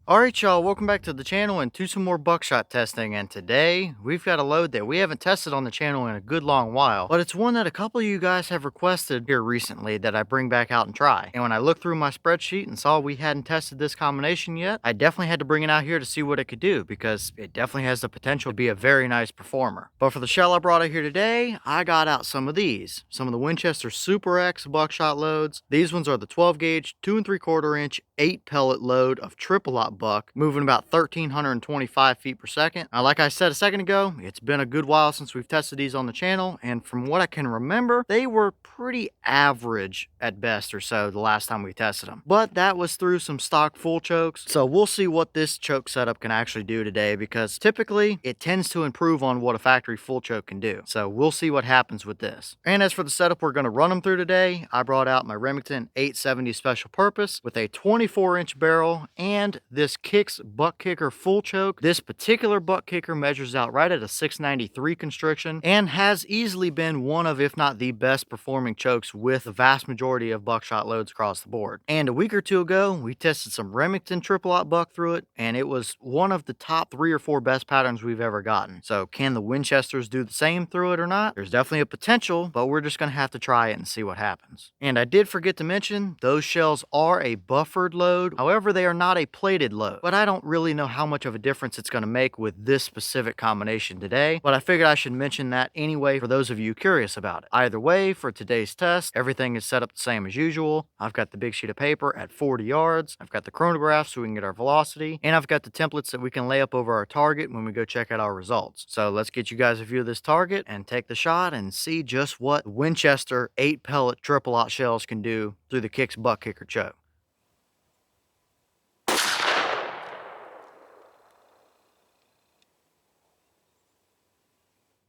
Alright y'all, welcome back to the channel and to some more buckshot testing, and today we've got a load that we haven't tested on the channel in a good long while, but it's one that a couple of you guys have requested here recently that I bring back out and try. And when I looked through my spreadsheet and saw we hadn't tested this combination yet, I definitely had to bring it out here to see what it could do, because it definitely has the potential to be a very nice performer. But for the shell I brought out here today, I got out some of these. Some of the Winchester Super X buckshot loads. These ones are the 12 gauge, 2 3/4 inch, 8 pellet load of triple aught buck, moving about 1,325 feet per second. Now, like I said a second ago, it's been a good while since we've tested these on the channel, and from what I can remember, they were pretty average at best or so the last time we tested them. But that was through some stock full chokes, so we'll see what this choke setup can actually do today, because typically it tends to improve on what a factory full choke can do. So we'll see what happens with this. And as for the setup we're going to run them through today, I brought out my Remington 870 special purpose with a 24-inch barrel and this Kicks buck kicker full choke. This particular buck kicker measures out right at a 693 constriction and has easily been one of, if not the best performing chokes with the vast majority of buckshot loads across the board. And a week or two ago, we tested some Remington triple aught buck through it, and it was one of the top 3 or 4 best patterns we've ever gotten. So can the Winchesters do the same through it or not? There's definitely a potential, but we're just going to have to try it and see what happens. And I did forget to mention, those shells are a buffered load. However, they are not a plated load, but I don't really know how much of a difference it's going to make with this specific combination today, but I figured I should mention that anyway for those of you curious about it. Either way, for today's test, everything is set up the same as usual. I've got the big sheet of paper at 40 yards, I've got the chronograph so we can get our velocity, and I've got the templates that we can lay up over our target when we go check out our results. So let's get you guys a view of this target and take the shot and see just what Winchester 8 pellet triple aught shells can do through the Kicks buck kicker choke.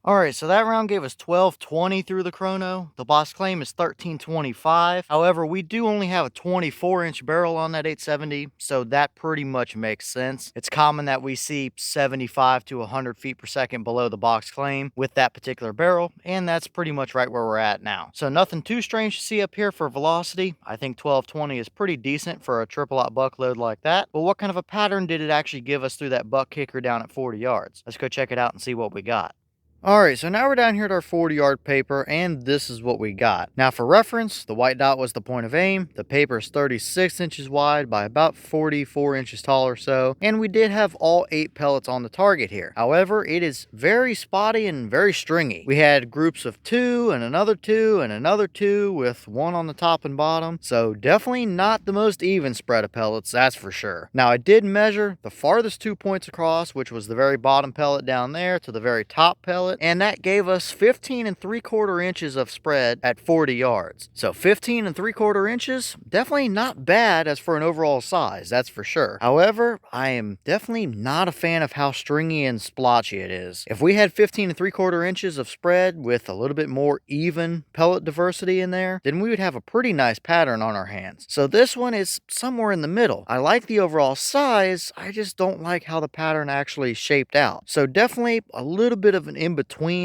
Alright, so that round gave us 1220 through the chrono. The boss claim is 1325. However, we do only have a 24-inch barrel on that 870, so that pretty much makes sense. It's common that we see 75 to 100 feet per second below the box claim with that particular barrel, and that's pretty much right where we're at now. So nothing too strange to see up here for velocity. I think 1220 is pretty decent for a triple aught buck load like that. But what kind of a pattern did it actually give us through that buck kicker down at 40 yards? Let's go check it out and see what we got. Alright, so now we're down here at our 40-yard paper, and this is what we got. Now for reference, the white dot was the point of aim. The paper is 36 inches wide by about 44 inches tall or so, and we did have all 8 pellets on the target here. However, it is very spotty and very stringy. We had groups of 2 and another 2 and another 2 with 1 on the top and bottom, so definitely not the most even spread of pellets, that's for sure. Now I did measure the farthest 2 points across, which was the very bottom pellet down there to the very top pellet, and that gave us 15 3/4 inches of spread at 40 yards. So 15 3/4 inches, definitely not bad as for an overall size, that's for sure. However, I am definitely not a fan of how stringy and splotchy it is. If we had 15 3/4 inches of spread with a little bit more even pellet diversity in there, then we would have a pretty nice pattern on our hands. So this one is somewhere in the middle. I like the overall size, I just don't like how the pattern actually shaped out. So definitely a little bit of an in-between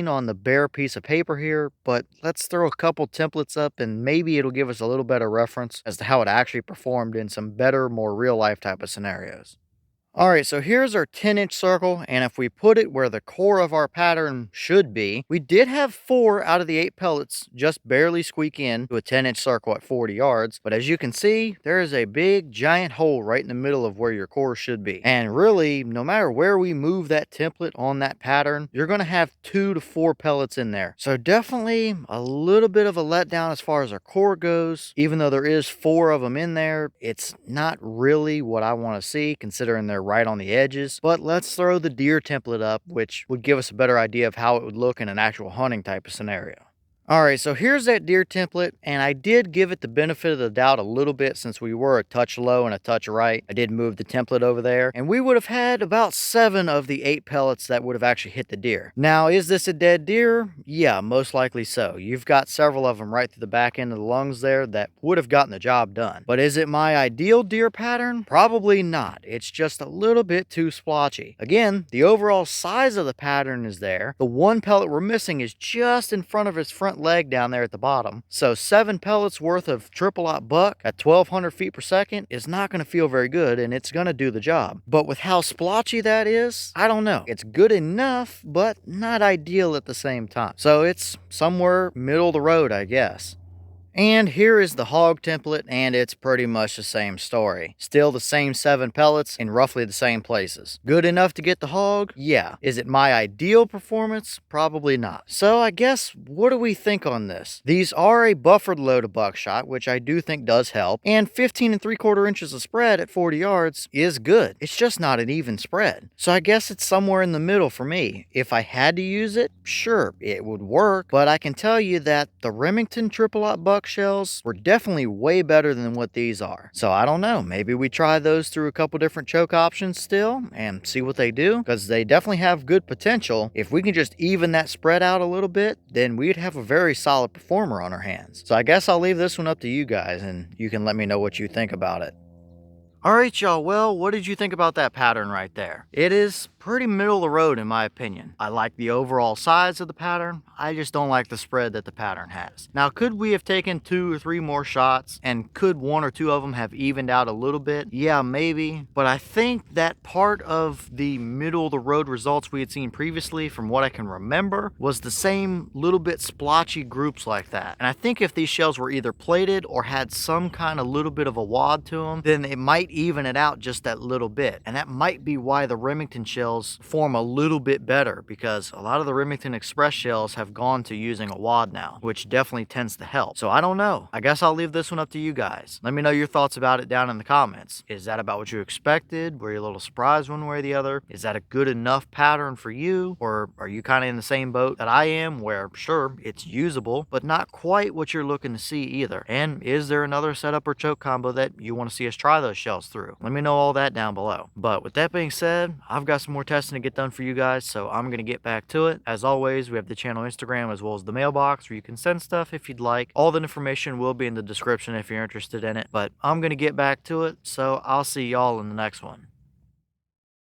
on the bare piece of paper here, but let's throw a couple templates up and maybe it'll give us a little better reference as to how it actually performed in some better, more real life type of scenarios. Alright, so here's our 10-inch circle, and if we put it where the core of our pattern should be, we did have 4 out of the 8 pellets just barely squeak in to a 10-inch circle at 40 yards, but as you can see, there is a big giant hole right in the middle of where your core should be. And really, no matter where we move that template on that pattern, you're going to have 2 to 4 pellets in there. So definitely a little bit of a letdown as far as our core goes. Even though there is 4 of them in there, it's not really what I want to see considering they're right on the edges. But let's throw the deer template up, which would give us a better idea of how it would look in an actual hunting type of scenario. Alright, so here's that deer template, and I did give it the benefit of the doubt a little bit since we were a touch low and a touch right. I did move the template over there, and we would have had about 7 of the 8 pellets that would have actually hit the deer. Now, is this a dead deer? Yeah, most likely so. You've got several of them right through the back end of the lungs there that would have gotten the job done. But is it my ideal deer pattern? Probably not. It's just a little bit too splotchy. Again, the overall size of the pattern is there. The one pellet we're missing is just in front of his front front leg down there at the bottom. So 7 pellets worth of triple aught buck at 1200 feet per second is not going to feel very good, and it's going to do the job. But with how splotchy that is, I don't know. It's good enough, but not ideal at the same time. So it's somewhere middle of the road, I guess. And here is the hog template, and it's pretty much the same story. Still the same 7 pellets in roughly the same places. Good enough to get the hog? Yeah. Is it my ideal performance? Probably not. So I guess, what do we think on this? These are a buffered load of buckshot, which I do think does help, and 15 3/4 inches of spread at 40 yards is good. It's just not an even spread. So I guess it's somewhere in the middle for me. If I had to use it, sure, it would work, but I can tell you that the Remington triple-aught buck shells were definitely way better than what these are. So I don't know, maybe we try those through a couple different choke options still and see what they do, because they definitely have good potential. If we can just even that spread out a little bit, then we'd have a very solid performer on our hands. So I guess I'll leave this one up to you guys, and you can let me know what you think about it. Alright y'all, well, what did you think about that pattern right there? It is pretty middle of the road in my opinion. I like the overall size of the pattern, I just don't like the spread that the pattern has. Now, could we have taken 2 or 3 more shots, and could 1 or 2 of them have evened out a little bit? Yeah, maybe, but I think that part of the middle of the road results we had seen previously, from what I can remember, was the same little bit splotchy groups like that. And I think if these shells were either plated or had some kind of little bit of a wad to them, then it might even it out just that little bit. And that might be why the Remington shells form a little bit better, because a lot of the Remington Express shells have gone to using a wad now, which definitely tends to help. So I don't know. I guess I'll leave this one up to you guys. Let me know your thoughts about it down in the comments. Is that about what you expected? Were you a little surprised one way or the other? Is that a good enough pattern for you? Or are you kind of in the same boat that I am, where sure, it's usable, but not quite what you're looking to see either? And is there another setup or choke combo that you want to see us try those shells through? Let me know all that down below. But with that being said, I've got some more testing to get done for you guys, so I'm going to get back to it. As always, we have the channel Instagram as well as the mailbox where you can send stuff if you'd like. All the information will be in the description if you're interested in it, but I'm going to get back to it, so I'll see y'all in the next one.